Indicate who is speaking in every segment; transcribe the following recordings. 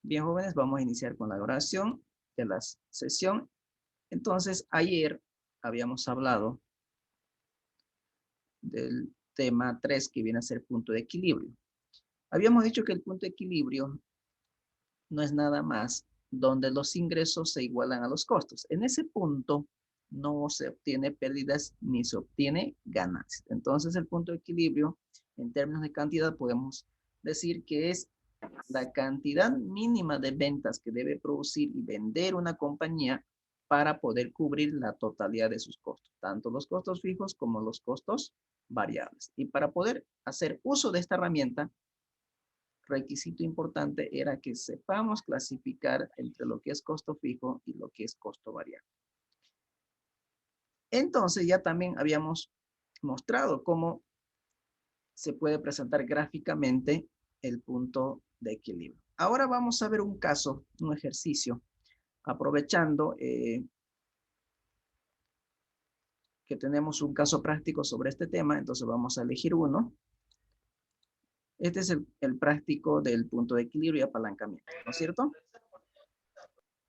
Speaker 1: Bien, jóvenes, vamos a iniciar con la oración de la sesión. Entonces, ayer habíamos hablado del tema 3 que viene a ser punto de equilibrio. Habíamos dicho que el punto de equilibrio no es nada más donde los ingresos se igualan a los costos. En ese punto no se obtiene pérdidas ni se obtiene ganancias. Entonces, el punto de equilibrio, en términos de cantidad, podemos decir que es la cantidad mínima de ventas que debe producir y vender una compañía para poder cubrir la totalidad de sus costos, tanto los costos fijos como los costos variables. Y para poder hacer uso de esta herramienta, requisito importante era que sepamos clasificar entre lo que es costo fijo y lo que es costo variable. Entonces ya también habíamos mostrado cómo se puede presentar gráficamente el punto de equilibrio. Ahora vamos a ver un caso, un ejercicio, aprovechando que tenemos un caso práctico sobre este tema, entonces vamos a elegir uno. Este es el práctico del punto de equilibrio y apalancamiento, ¿no es cierto?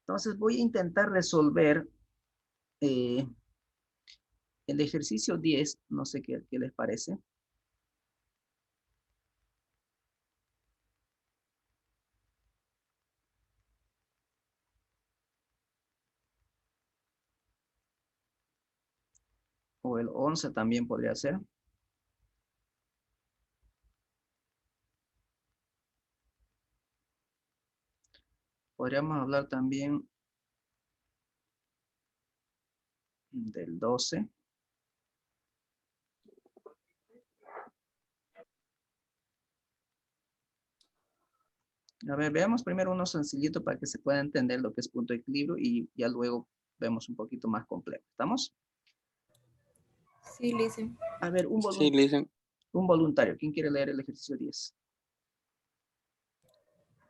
Speaker 1: Entonces voy a intentar resolver el ejercicio 10, no sé qué les parece. O el 11 también podría ser. Podríamos hablar también del 12. A ver, veamos primero uno sencillito para que se pueda entender lo que es punto de equilibrio y ya luego vemos un poquito más complejo. ¿Estamos?
Speaker 2: Sí, listen.
Speaker 1: A ver,
Speaker 3: Sí, listen.
Speaker 1: un voluntario. ¿Quién quiere leer el ejercicio 10?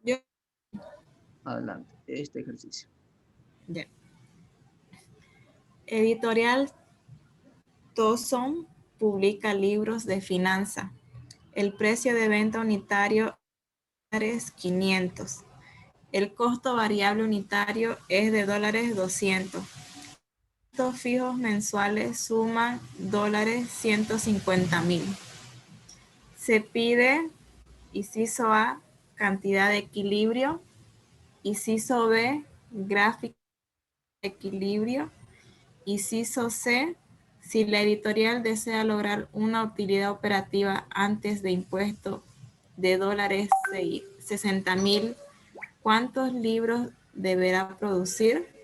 Speaker 2: Yo,
Speaker 1: Adelante, este ejercicio.
Speaker 2: ya. Editorial Towson publica libros de finanza. El precio de venta unitario es $500. El costo variable unitario es de $200. Costos fijos mensuales suman $150,000. Se pide, inciso A, cantidad de equilibrio, inciso B, gráfico de equilibrio, inciso C, si la editorial desea lograr una utilidad operativa antes de impuesto de $60,000, ¿cuántos libros deberá producir?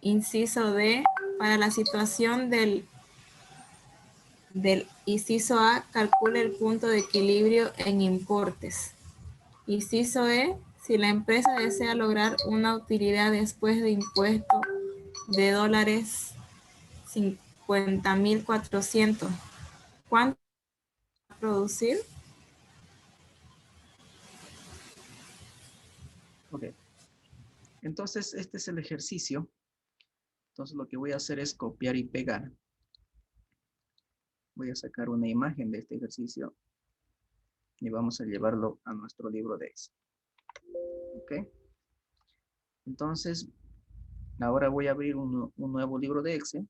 Speaker 2: Inciso D, para la situación del inciso A, calcule el punto de equilibrio en importes. Inciso E, si la empresa desea lograr una utilidad después de impuesto de $50,400, ¿cuánto va a producir?
Speaker 1: Ok. Entonces, este es el ejercicio. Entonces, lo que voy a hacer es copiar y pegar. Voy a sacar una imagen de este ejercicio y vamos a llevarlo a nuestro libro de Excel. Ok. Entonces, ahora voy a abrir un nuevo libro de Excel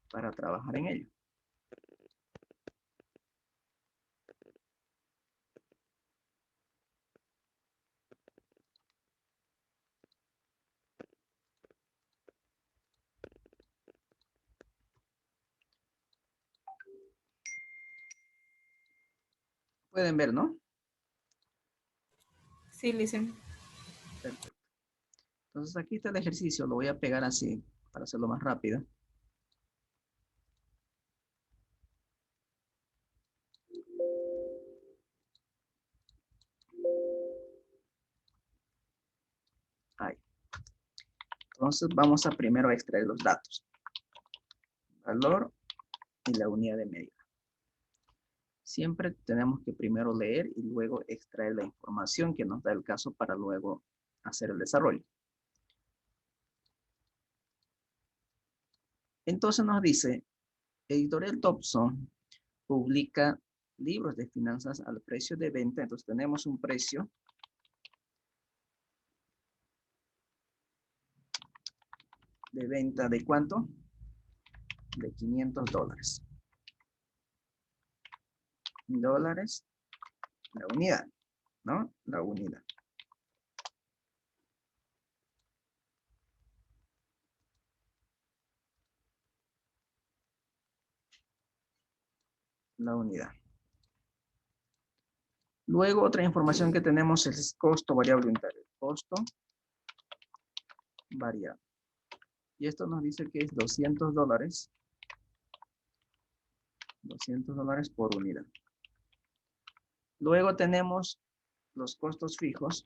Speaker 1: para trabajar en ello. Pueden ver, ¿no?
Speaker 2: Sí, listen.
Speaker 1: Perfecto. Entonces, aquí está el ejercicio. Lo voy a pegar así para hacerlo más rápido. Ahí. Entonces, vamos a primero extraer los datos. Valor y la unidad de medida. Siempre tenemos que primero leer y luego extraer la información que nos da el caso para luego hacer el desarrollo. Entonces nos dice, Editorial Towson publica libros de finanzas al precio de venta. Entonces tenemos un precio de venta de ¿cuánto? De $500. Dólares la unidad, ¿no? La unidad. La unidad. Luego, otra información que tenemos es costo variable unitario. Costo variable. Y esto nos dice que es $200. $200 por unidad. Luego tenemos los costos fijos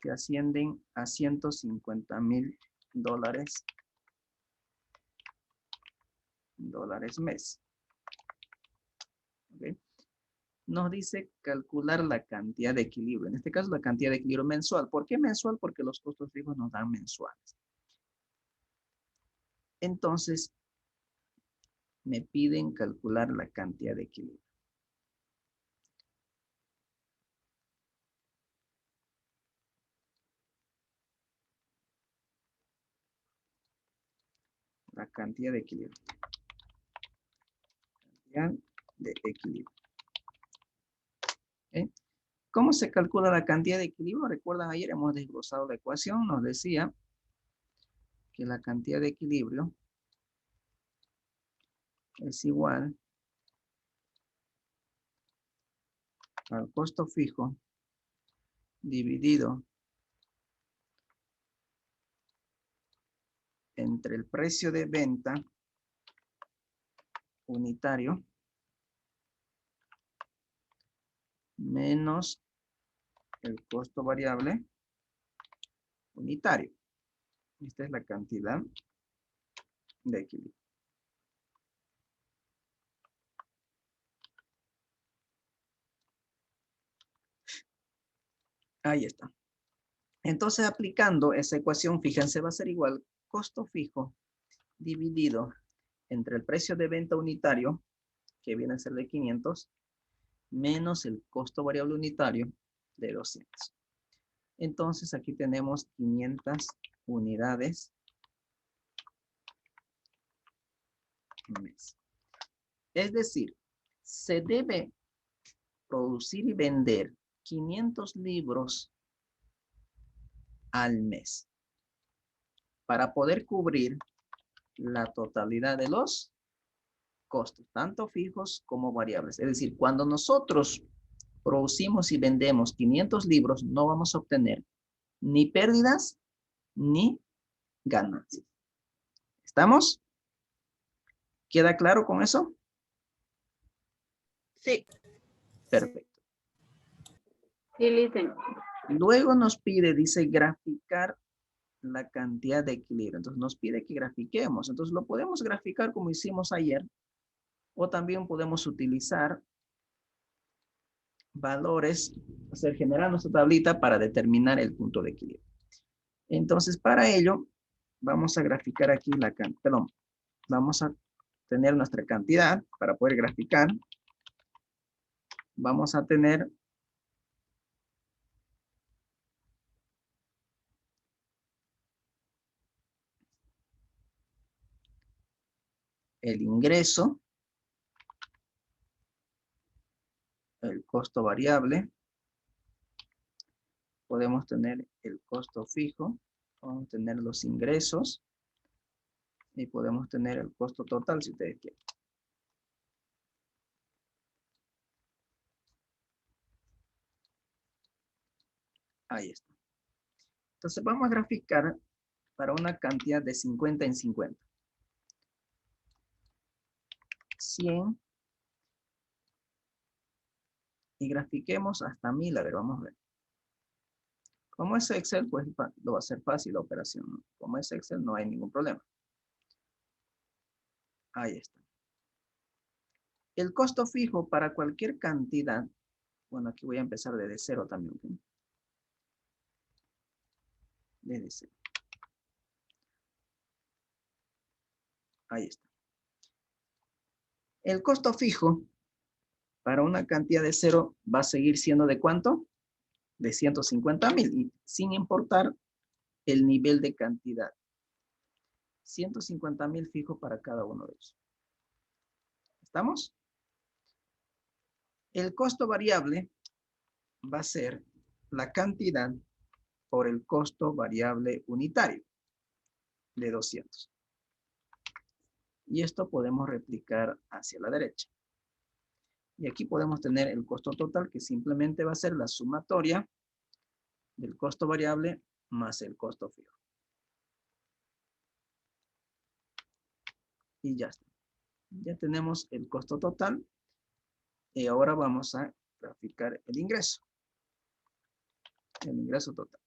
Speaker 1: que ascienden a $150,000 mes. ¿Okay? Nos dice calcular la cantidad de equilibrio. En este caso, la cantidad de equilibrio mensual. ¿Por qué mensual? Porque los costos fijos nos dan mensuales. Entonces, me piden calcular la cantidad de equilibrio. La cantidad de equilibrio. Cantidad de equilibrio. ¿Okay? ¿Cómo se calcula la cantidad de equilibrio? Recuerdan, ayer hemos desglosado la ecuación. Nos decía que la cantidad de equilibrio es igual al costo fijo dividido entre el precio de venta unitario menos el costo variable unitario. Esta es la cantidad de equilibrio. Ahí está. Entonces, aplicando esa ecuación, fíjense, va a ser igual costo fijo dividido entre el precio de venta unitario, que viene a ser de 500, menos el costo variable unitario de 200. Entonces, aquí tenemos 500 unidades mes. Es decir, se debe producir y vender 500 libros al mes para poder cubrir la totalidad de los costos, tanto fijos como variables. Es decir, cuando nosotros producimos y vendemos 500 libros, no vamos a obtener ni pérdidas ni ganancias. ¿Estamos? ¿Queda claro con eso?
Speaker 3: Sí.
Speaker 1: Perfecto.
Speaker 3: Sí, listen.
Speaker 1: Luego nos pide, dice, graficar la cantidad de equilibrio. Entonces nos pide que grafiquemos. Entonces lo podemos graficar como hicimos ayer, o también podemos utilizar valores, hacer generar nuestra tablita para determinar el punto de equilibrio. Entonces para ello vamos a graficar aquí la cantidad, perdón, vamos a tener nuestra cantidad para poder graficar. Vamos a tener el ingreso, el costo variable, podemos tener el costo fijo, podemos tener los ingresos y podemos tener el costo total si ustedes quieren. Ahí está. Entonces vamos a graficar para una cantidad de 50 en 50. 100 y grafiquemos hasta 1000. A ver, vamos a ver. Como es Excel, pues lo va a hacer fácil la operación, ¿no? Como es Excel, no hay ningún problema. Ahí está. El costo fijo para cualquier cantidad, bueno, aquí voy a empezar desde cero también, ¿ok? Desde cero. Ahí está. El costo fijo para una cantidad de 0 va a seguir siendo ¿de cuánto? De 150,000, y sin importar el nivel de cantidad. 150,000 fijo para cada uno de ellos. ¿Estamos? El costo variable va a ser la cantidad por el costo variable unitario de 200. Y esto podemos replicar hacia la derecha. Y aquí podemos tener el costo total, que simplemente va a ser la sumatoria del costo variable más el costo fijo. Y ya está. Ya tenemos el costo total. Y ahora vamos a graficar el ingreso. El ingreso total.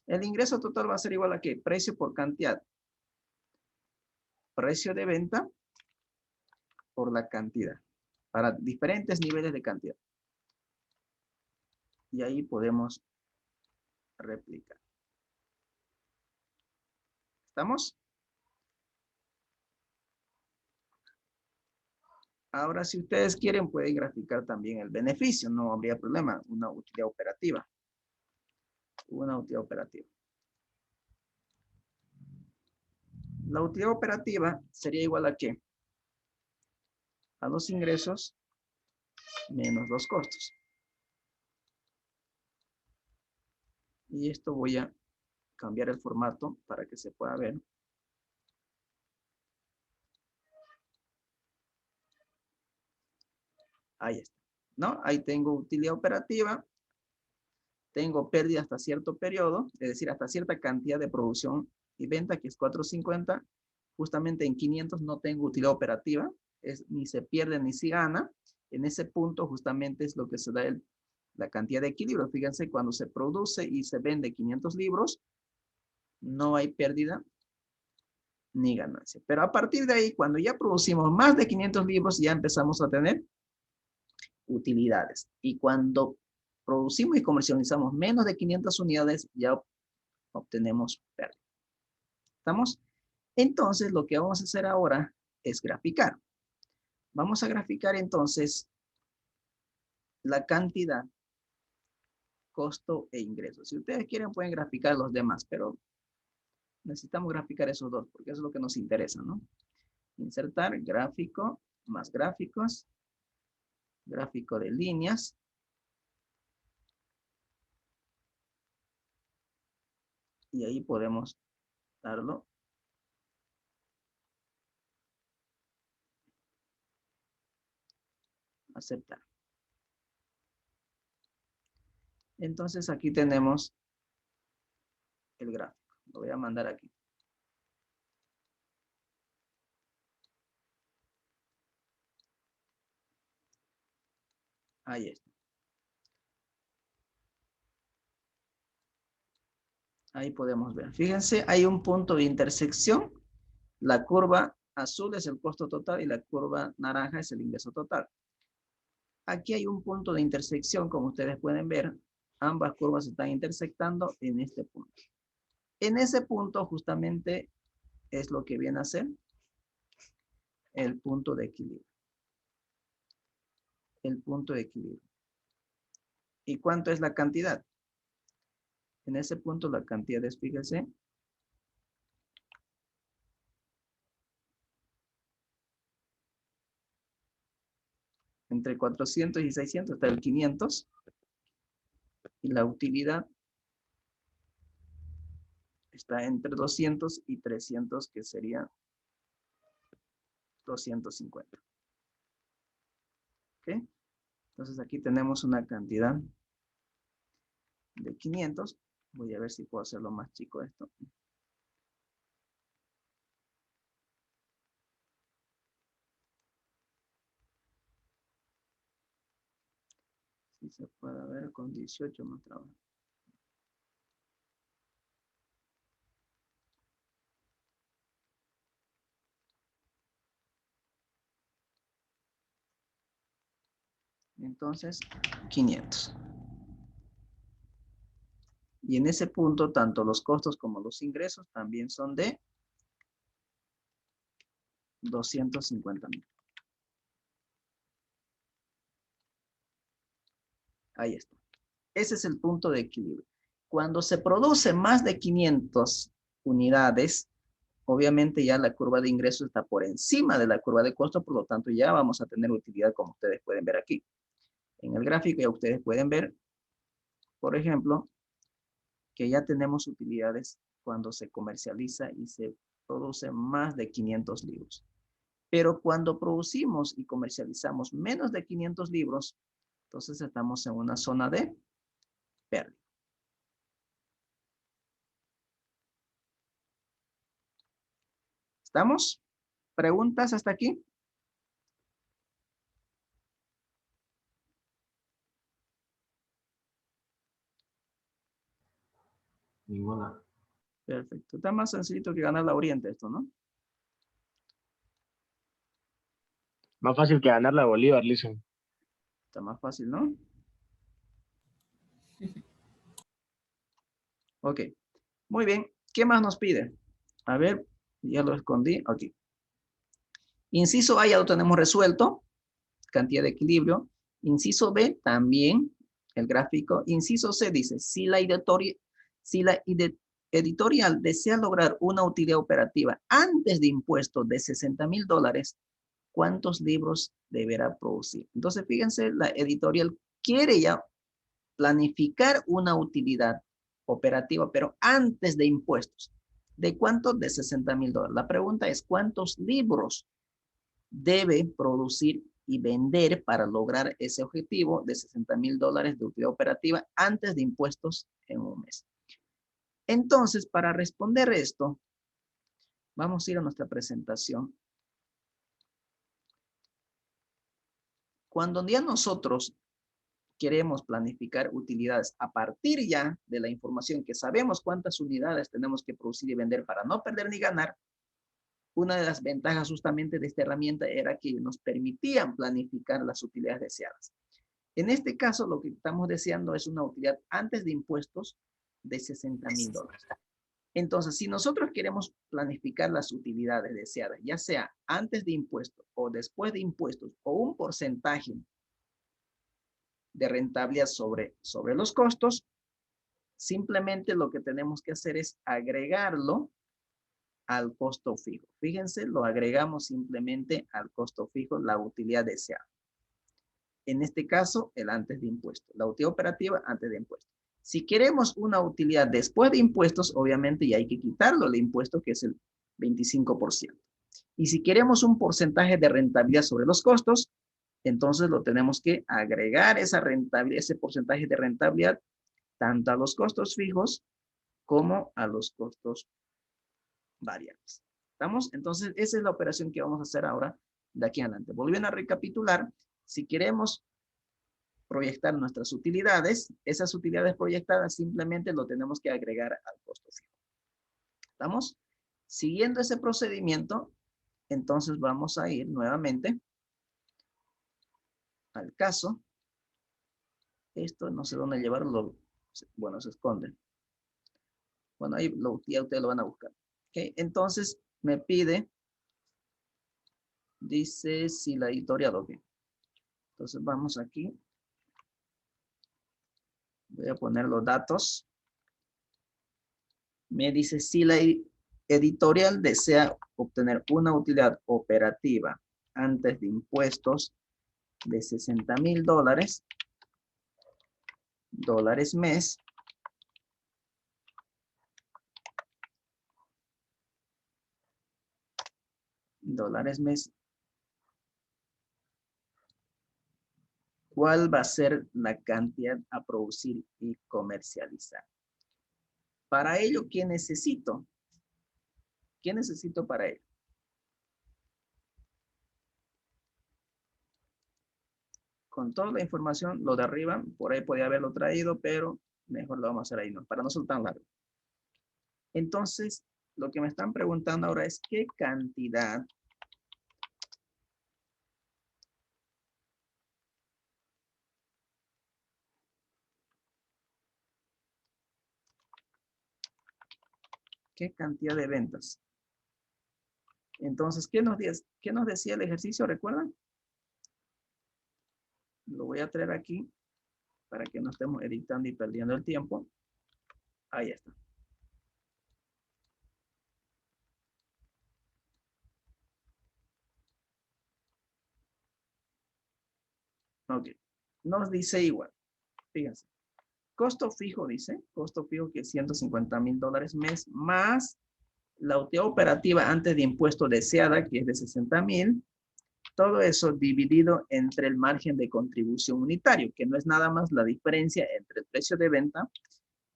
Speaker 1: El ingreso total va a ser igual a ¿qué? Precio por cantidad. Precio de venta por la cantidad. Para diferentes niveles de cantidad. Y ahí podemos replicar. ¿Estamos? Ahora, si ustedes quieren, pueden graficar también el beneficio. No habría problema. Una utilidad operativa. Una utilidad operativa. La utilidad operativa sería igual a ¿qué? A los ingresos menos los costos. Y esto voy a cambiar el formato para que se pueda ver. Ahí está. ¿No? Ahí tengo utilidad operativa. Tengo pérdida hasta cierto periodo, es decir, hasta cierta cantidad de producción y venta, que es 450. Justamente en 500 no tengo utilidad operativa. Ni se pierde ni se gana. En ese punto justamente es lo que se da la cantidad de equilibrio. Fíjense, cuando se produce y se vende 500 libros, no hay pérdida ni ganancia. Pero a partir de ahí, cuando ya producimos más de 500 libros, ya empezamos a tener utilidades. Y cuando producimos y comercializamos menos de 500 unidades, ya obtenemos pérdida. ¿Estamos? Entonces, lo que vamos a hacer ahora es graficar. Vamos a graficar entonces la cantidad, costo e ingreso. Si ustedes quieren, pueden graficar los demás, pero necesitamos graficar esos dos, porque eso es lo que nos interesa, ¿no? Insertar gráfico, más gráficos, gráfico de líneas. Y ahí podemos darlo. Aceptar. Entonces aquí tenemos el gráfico. Lo voy a mandar aquí. Ahí está. Ahí podemos ver. Fíjense, hay un punto de intersección. La curva azul es el costo total y la curva naranja es el ingreso total. Aquí hay un punto de intersección, como ustedes pueden ver. Ambas curvas están intersectando en este punto. En ese punto justamente es lo que viene a ser el punto de equilibrio. El punto de equilibrio. ¿Y cuánto es la cantidad? En ese punto la cantidad es, fíjense, entre 400 y 600 está el 500. Y la utilidad está entre 200 y 300, que sería 250. ¿Ok? Entonces aquí tenemos una cantidad de 500. Voy a ver si puedo hacerlo más chico esto. Si se puede ver con 18 más trabajo. Entonces, 500. Y en ese punto, tanto los costos como los ingresos también son de 250,000. Ahí está. Ese es el punto de equilibrio. Cuando se produce más de 500 unidades, obviamente ya la curva de ingreso está por encima de la curva de costo, por lo tanto ya vamos a tener utilidad como ustedes pueden ver aquí. En el gráfico ya ustedes pueden ver, por ejemplo, que ya tenemos utilidades cuando se comercializa y se produce más de 500 libros. Pero cuando producimos y comercializamos menos de 500 libros, entonces estamos en una zona de pérdida. ¿Estamos? ¿Preguntas hasta aquí?
Speaker 4: Ninguna.
Speaker 1: Perfecto. Está más sencillo que ganar la Oriente esto, ¿no?
Speaker 5: Más fácil que ganar la Bolívar, Lison.
Speaker 1: Está más fácil, ¿no? Ok. Muy bien. ¿Qué más nos pide? A ver, ya lo escondí. Ok. Inciso A ya lo tenemos resuelto. Cantidad de equilibrio. Inciso B también, el gráfico. Inciso C dice, si la editorial desea lograr una utilidad operativa antes de impuestos de $60,000, ¿cuántos libros deberá producir? Entonces, fíjense, la editorial quiere ya planificar una utilidad operativa, pero antes de impuestos. ¿De cuánto? De $60,000. La pregunta es, ¿cuántos libros debe producir y vender para lograr ese objetivo de $60,000 de utilidad operativa antes de impuestos en un mes? Entonces, para responder esto, vamos a ir a nuestra presentación. Cuando ya nosotros queremos planificar utilidades a partir ya de la información que sabemos cuántas unidades tenemos que producir y vender para no perder ni ganar, una de las ventajas justamente de esta herramienta era que nos permitían planificar las utilidades deseadas. En este caso, lo que estamos deseando es una utilidad antes de impuestos de $60,000. Entonces, si nosotros queremos planificar las utilidades deseadas, ya sea antes de impuestos o después de impuestos o un porcentaje de rentabilidad sobre los costos, simplemente lo que tenemos que hacer es agregarlo al costo fijo. Fíjense, lo agregamos simplemente al costo fijo, la utilidad deseada. En este caso, el antes de impuestos. La utilidad operativa antes de impuestos. Si queremos una utilidad después de impuestos, obviamente ya hay que quitarlo el impuesto, que es el 25%. Y si queremos un porcentaje de rentabilidad sobre los costos, entonces lo tenemos que agregar esa rentabilidad, ese porcentaje de rentabilidad, tanto a los costos fijos como a los costos variables. ¿Estamos? Entonces, esa es la operación que vamos a hacer ahora de aquí en adelante. Volviendo a recapitular, si queremos proyectar nuestras utilidades, esas utilidades proyectadas simplemente lo tenemos que agregar al costo fijo. ¿Estamos? Siguiendo ese procedimiento, entonces vamos a ir nuevamente al caso. Esto no sé dónde llevarlo. Bueno, se esconde. Bueno, ahí ya ustedes lo van a buscar. ¿Okay? Entonces me pide, dice si la editorial, ok. Entonces vamos aquí. Voy a poner los datos. Me dice si la editorial desea obtener una utilidad operativa antes de impuestos de $60,000 mes. Mes. ¿Cuál va a ser la cantidad a producir y comercializar? Para ello, ¿qué necesito? ¿Qué necesito para ello? Con toda la información, lo de arriba, por ahí podía haberlo traído, pero mejor lo vamos a hacer ahí, ¿no? Para no ser tan largo. Entonces, lo que me están preguntando ahora es qué cantidad de ventas. Entonces, ¿qué nos decía el ejercicio? ¿Recuerdan? Lo voy a traer aquí para que no estemos editando y perdiendo el tiempo. Ahí está. Ok. Nos dice igual. Fíjense. Costo fijo, dice. Costo fijo que es $150,000 mes más la utilidad operativa antes de impuesto deseada, que es de 60,000. Todo eso dividido entre el margen de contribución unitario, que no es nada más la diferencia entre el precio de venta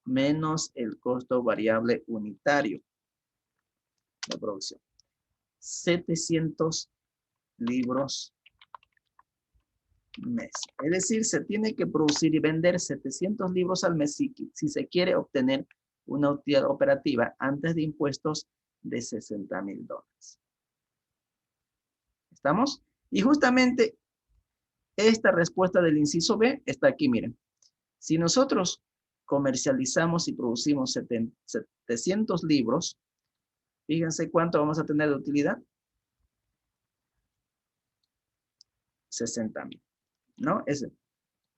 Speaker 1: menos el costo variable unitario de producción. 700 libros mes. Es decir, se tiene que producir y vender 700 libros al mes si se quiere obtener una utilidad operativa antes de impuestos de $60,000. ¿Estamos? Y justamente esta respuesta del inciso B está aquí, miren. Si nosotros comercializamos y producimos 700 libros, fíjense cuánto vamos a tener de utilidad. 60,000, ¿no?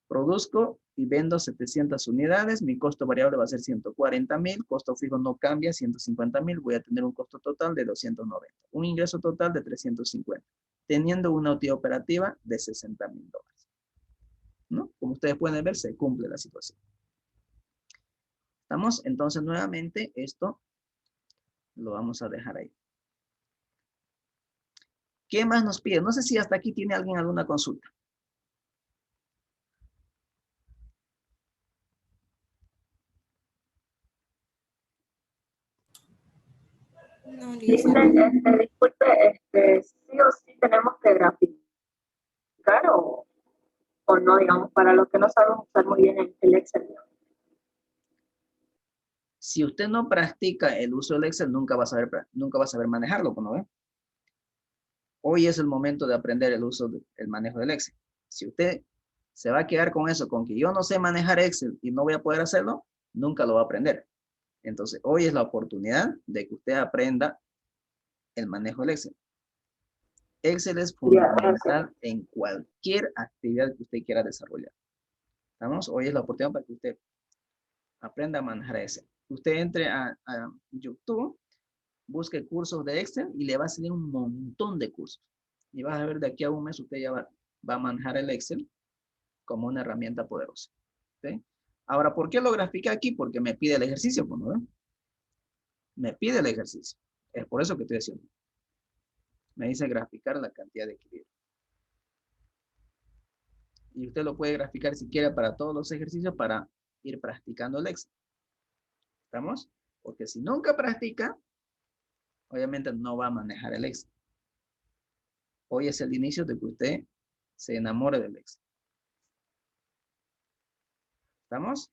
Speaker 1: Produzco y vendo 700 unidades, mi costo variable va a ser 140,000, costo fijo no cambia, 150,000, voy a tener un costo total de 290, un ingreso total de 350, teniendo una utilidad operativa de $60,000, ¿no? Como ustedes pueden ver, se cumple la situación. ¿Estamos? Entonces, nuevamente, esto lo vamos a dejar ahí. ¿Qué más nos pide? No sé si hasta aquí tiene alguien alguna consulta.
Speaker 2: No,
Speaker 3: Dice,
Speaker 2: Lisa.
Speaker 3: disculpe, sí o sí tenemos que graficar o no, digamos, para los que no sabemos usar muy bien el Excel.
Speaker 1: Si usted no practica el uso del Excel, nunca va a saber manejarlo, ¿no ve? Hoy es el momento de aprender el manejo del Excel. Si usted se va a quedar con eso, con que yo no sé manejar Excel y no voy a poder hacerlo, nunca lo va a aprender. Entonces, hoy es la oportunidad de que usted aprenda el manejo del Excel. Excel es fundamental en cualquier actividad que usted quiera desarrollar. ¿Estamos? Hoy es la oportunidad para que usted aprenda a manejar Excel. Usted entre a YouTube, busque cursos de Excel y le va a salir un montón de cursos. Y vas a ver de aquí a un mes usted ya va a manejar el Excel como una herramienta poderosa. ¿Sí? Ahora, ¿por qué lo grafiqué aquí? Porque me pide el ejercicio, ¿no? Me pide el ejercicio. Es por eso que estoy haciendo. Me dice graficar la cantidad de equilibrio. Y usted lo puede graficar si quiere para todos los ejercicios para ir practicando el Excel. ¿Estamos? Porque si nunca practica, obviamente no va a manejar el Excel. Hoy es el inicio de que usted se enamore del Excel. ¿Estamos?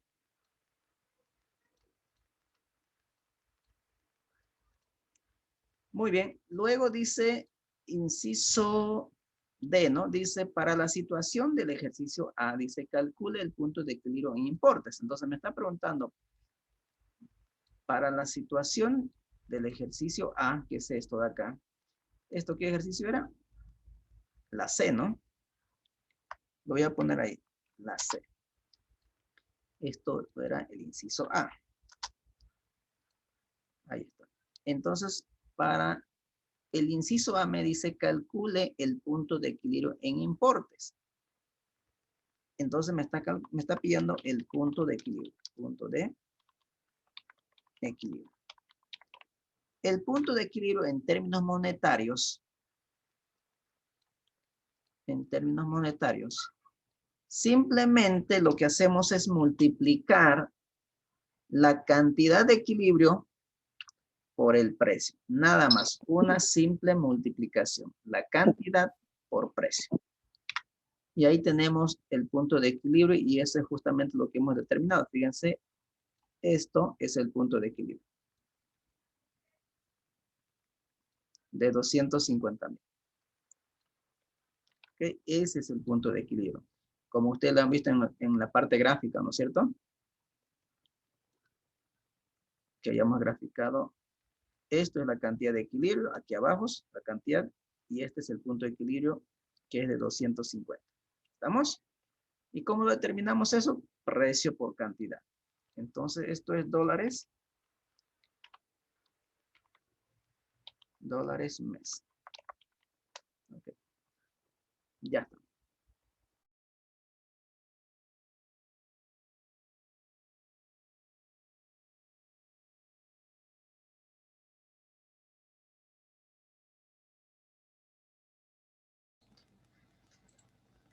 Speaker 1: Muy bien. Luego dice, inciso D, ¿no? Dice, para la situación del ejercicio A, dice, calcule el punto de equilibrio en importes. Entonces me está preguntando, para la situación del ejercicio A, que es esto de acá, ¿esto qué ejercicio era? La C, ¿no? Lo voy a poner ahí, la C. Esto era el inciso A. Ahí está. Entonces, para el inciso A me dice, calcule el punto de equilibrio en importes. Entonces me está pidiendo el punto de equilibrio. Punto de equilibrio. El punto de equilibrio en términos monetarios, simplemente lo que hacemos es multiplicar la cantidad de equilibrio por el precio. Nada más, una simple multiplicación. La cantidad por precio. Y ahí tenemos el punto de equilibrio y eso es justamente lo que hemos determinado. Fíjense, esto es el punto de equilibrio. De 250,000. ¿Okay? Ese es el punto de equilibrio. Como ustedes lo han visto en la parte gráfica, ¿no es cierto? Que hayamos graficado. Esto es la cantidad de equilibrio. Aquí abajo, la cantidad. Y este es el punto de equilibrio que es de 250. ¿Estamos? ¿Y cómo determinamos eso? Precio por cantidad. Entonces, esto es dólares. Dólares mes. Okay. Ya está.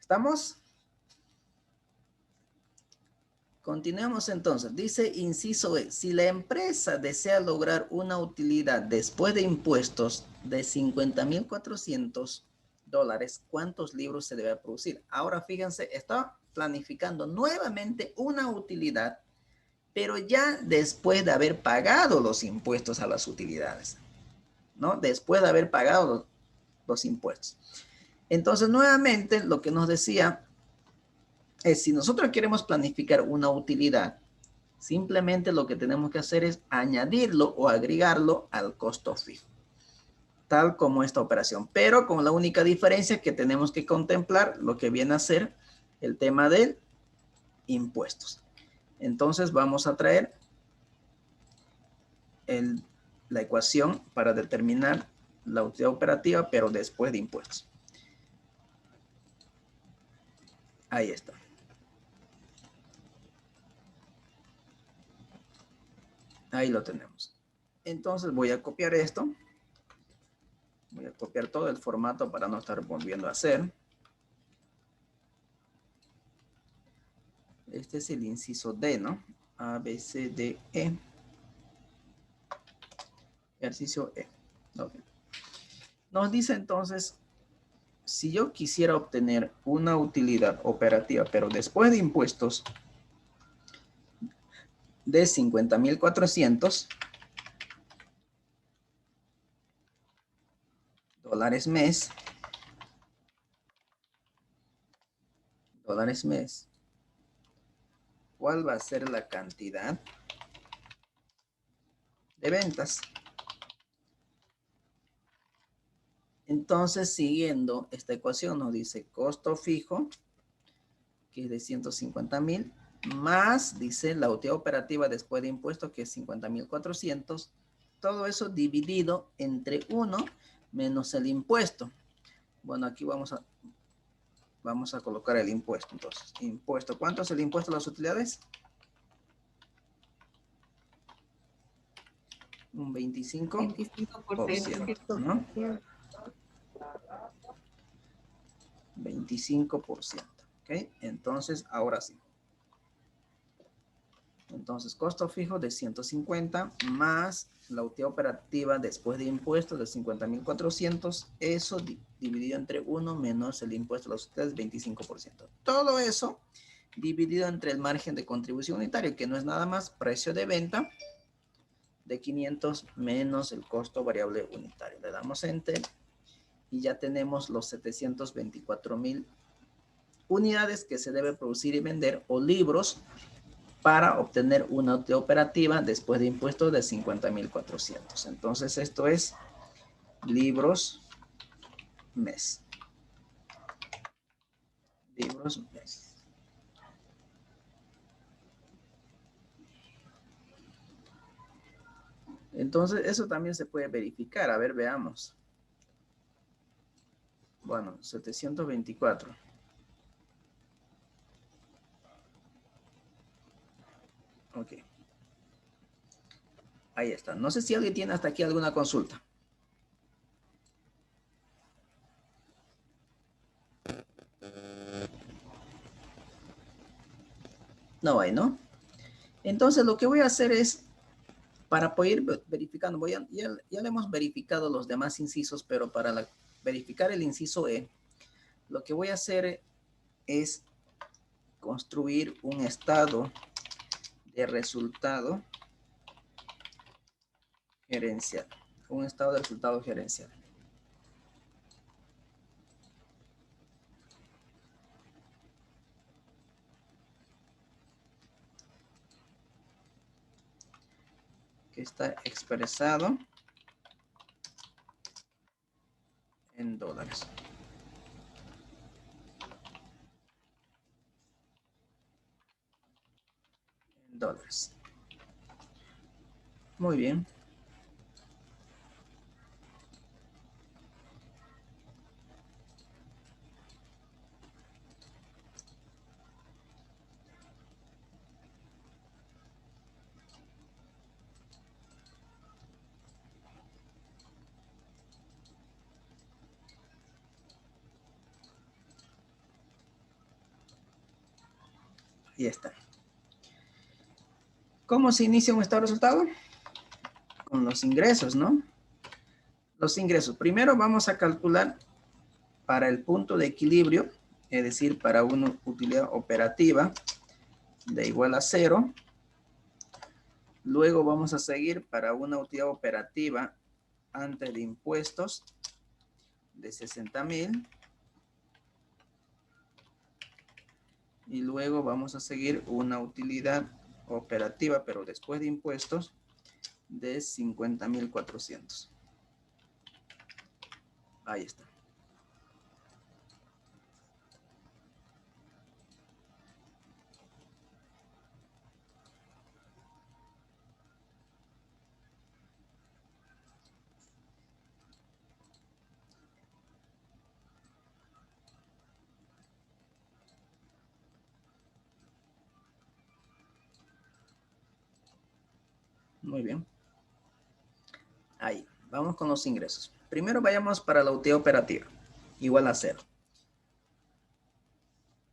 Speaker 1: ¿Estamos? Continuemos entonces. Dice inciso E. Si la empresa desea lograr una utilidad después de impuestos de $50,400, ¿cuántos libros se debe producir? Ahora fíjense, está planificando nuevamente una utilidad, pero ya después de haber pagado los impuestos a las utilidades, ¿no? Después de haber pagado los impuestos. Entonces, nuevamente, lo que nos decía es, si nosotros queremos planificar una utilidad, simplemente lo que tenemos que hacer es añadirlo o agregarlo al costo fijo, tal como esta operación, pero con la única diferencia que tenemos que contemplar lo que viene a ser el tema de impuestos. Entonces vamos a traer la ecuación para determinar la utilidad operativa, pero después de impuestos. Ahí está. Ahí lo tenemos. Entonces voy a copiar esto. Voy a copiar todo el formato para no estar volviendo a hacer. Este es el inciso D, ¿no? A, B, C, D, E. Ejercicio E. Okay. Nos dice entonces, si yo quisiera obtener una utilidad operativa, pero después de impuestos, de 50,400 dólares mes, ¿cuál va a ser la cantidad de ventas? Entonces, siguiendo esta ecuación, nos dice costo fijo, que es de 150,000, más, dice, la utilidad operativa después de impuestos, que es 50,400, todo eso dividido entre 1 menos el impuesto. Bueno, aquí vamos a colocar el impuesto. Entonces, impuesto. ¿Cuánto es el impuesto a las utilidades? Un 25%, ¿no? 25%. ¿Ok? Entonces, ahora sí. Entonces, costo fijo de 150 más la utilidad operativa después de impuestos de 50,400. Eso dividido entre 1 menos el impuesto a las utilidades, 25%. Todo eso dividido entre el margen de contribución unitario, que no es nada más precio de venta de 500 menos el costo variable unitario. Le damos Enter y ya tenemos los 724,000 unidades que se debe producir y vender, o libros, para obtener una utilidad operativa después de impuestos de 50,400. Entonces esto es libros mes. Libros mes. Entonces eso también se puede verificar. A ver, veamos. Bueno, 724. Ok. Ahí está. No sé si alguien tiene hasta aquí alguna consulta. No hay, ¿no? Entonces lo que voy a hacer es, para poder ir verificando, ya le hemos verificado los demás incisos, pero para verificar el inciso E, lo que voy a hacer es construir un estado de resultado gerencial. Un estado de resultado gerencial. Que está expresado en dólares. dólares. Muy bien. Ahí está. ¿Cómo se inicia un estado de resultado? Con los ingresos, ¿no? Los ingresos. Primero vamos a calcular para el punto de equilibrio, es decir, para una utilidad operativa de igual a 0. Luego vamos a seguir para una utilidad operativa antes de impuestos de 60,000. Y luego vamos a seguir una utilidad operativa, pero después de impuestos, de 50,400. Ahí está. Muy bien. Ahí, vamos con los ingresos. Primero vayamos para la utilidad operativa, igual a 0.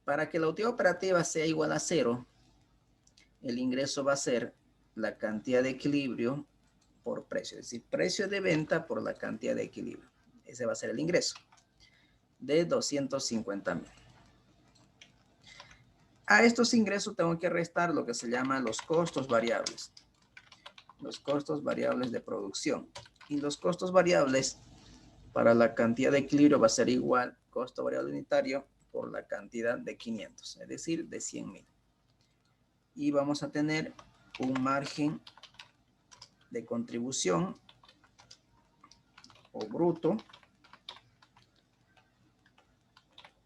Speaker 1: Para que la utilidad operativa sea igual a 0, el ingreso va a ser la cantidad de equilibrio por precio, es decir, precio de venta por la cantidad de equilibrio. Ese va a ser el ingreso de 250,000. A estos ingresos tengo que restar lo que se llama los costos variables. Los costos variables de producción. Y los costos variables para la cantidad de equilibrio va a ser igual costo variable unitario por la cantidad de 500, es decir, de 100,000. Y vamos a tener un margen de contribución o bruto.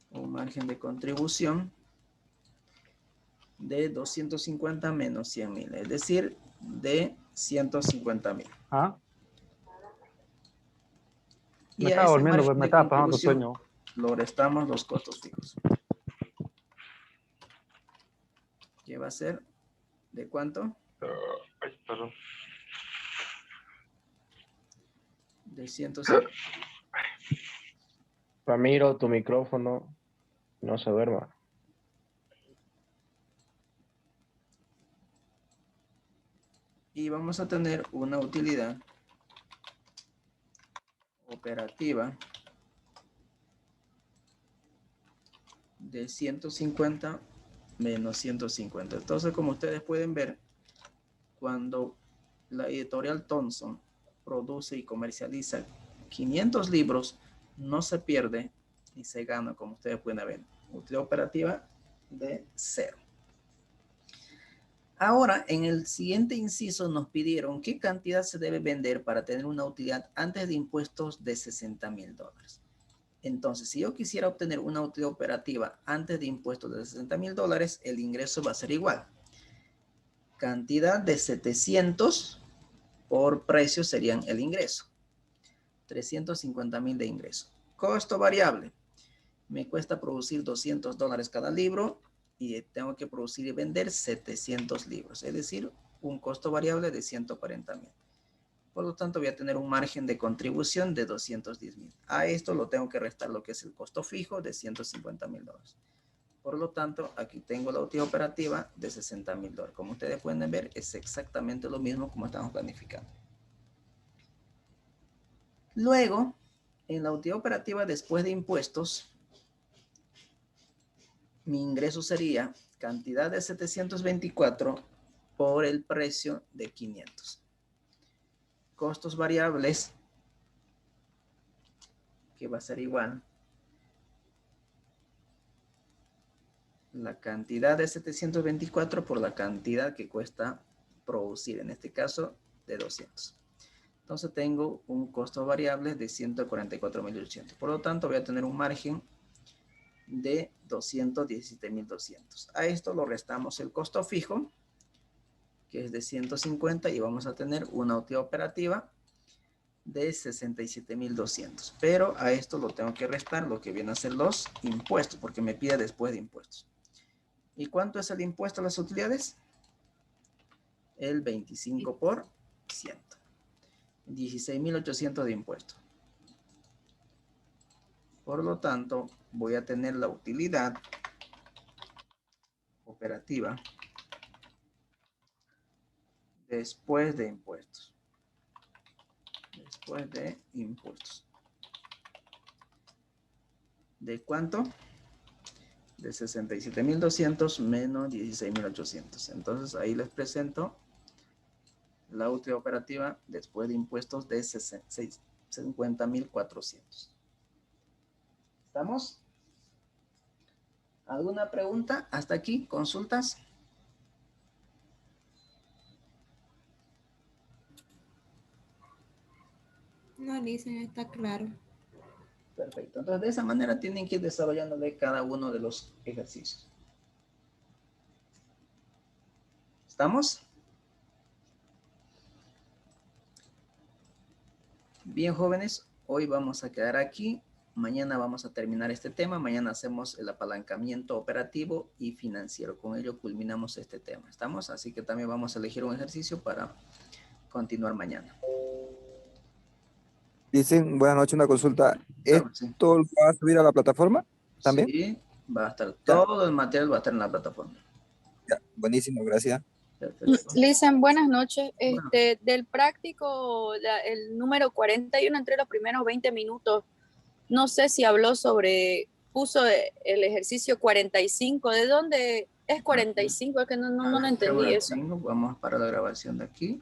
Speaker 1: Un margen de contribución de 250 menos 100,000, es decir, de 150,000.
Speaker 5: ¿Ah?
Speaker 1: Y
Speaker 5: Me
Speaker 1: a
Speaker 5: estaba
Speaker 1: ese
Speaker 5: durmiendo, pues
Speaker 1: margen
Speaker 5: me
Speaker 1: de
Speaker 5: estaba pasando
Speaker 1: contribución
Speaker 5: sueño.
Speaker 1: lo restamos los costos fijos. ¿Qué va a ser? ¿De cuánto?
Speaker 5: Ay, perdón.
Speaker 1: De 150.
Speaker 5: Ramiro, tu micrófono no se duerma.
Speaker 1: Y vamos a tener una utilidad operativa de 150 menos 150. Entonces, como ustedes pueden ver, cuando la editorial Thomson produce y comercializa 500 libros, no se pierde ni se gana, como ustedes pueden ver. Utilidad operativa de 0. Ahora, en el siguiente inciso nos pidieron qué cantidad se debe vender para tener una utilidad antes de impuestos de 60,000 dólares. Entonces, si yo quisiera obtener una utilidad operativa antes de impuestos de 60,000 dólares, el ingreso va a ser igual. Cantidad de 700 por precio serían el ingreso. 350,000 de ingreso. Costo variable. Me cuesta producir 200 dólares cada libro y tengo que producir y vender 700 libros. Es decir, un costo variable de 140,000. Por lo tanto, voy a tener un margen de contribución de 210,000. A esto lo tengo que restar lo que es el costo fijo de 150,000 dólares. Por lo tanto, aquí tengo la utilidad operativa de 60,000 dólares. Como ustedes pueden ver, es exactamente lo mismo como estamos planificando. Luego, en la utilidad operativa después de impuestos, mi ingreso sería cantidad de 724 por el precio de 500. Costos variables, que va a ser igual la cantidad de 724 por la cantidad que cuesta producir, en este caso de 200. Entonces tengo un costo variable de 144,800. Por lo tanto, voy a tener un margen de 217,200. A esto lo restamos el costo fijo que es de 150, y vamos a tener una utilidad operativa de 67.200. Pero a esto lo tengo que restar lo que viene a ser los impuestos, porque me pide después de impuestos. ¿Y cuánto es el impuesto a las utilidades? El 25%. 16.800 de impuestos. Por lo tanto, voy a tener la utilidad operativa después de impuestos. Después de impuestos. ¿De cuánto? De 67.200 menos 16.800. Entonces ahí les presento la utilidad operativa después de impuestos de 50.400. ¿Estamos? ¿Alguna pregunta hasta aquí? ¿Consultas?
Speaker 2: No, Lisa, está claro.
Speaker 1: Perfecto. Entonces, de esa manera tienen que ir desarrollando de cada uno de los ejercicios. ¿Estamos? Bien, jóvenes, hoy vamos a quedar aquí. Mañana vamos a terminar este tema. Mañana hacemos el apalancamiento operativo y financiero. Con ello culminamos este tema. ¿Estamos? Así que también vamos a elegir un ejercicio para continuar mañana.
Speaker 4: Dicen, buenas noches, una consulta.
Speaker 1: Claro, sí.
Speaker 4: ¿Esto lo va a subir a la plataforma también?
Speaker 1: Sí, va a estar todo el material, va a estar en la plataforma.
Speaker 4: Ya, buenísimo, gracias.
Speaker 1: Perfecto.
Speaker 6: Listen, buenas noches.
Speaker 1: Bueno.
Speaker 6: Del práctico, el número 41 entre los primeros 20 minutos, no sé si habló sobre, puso el ejercicio 45. ¿De dónde es 45? Es que no lo entendí eso.
Speaker 1: Vamos para la grabación de aquí.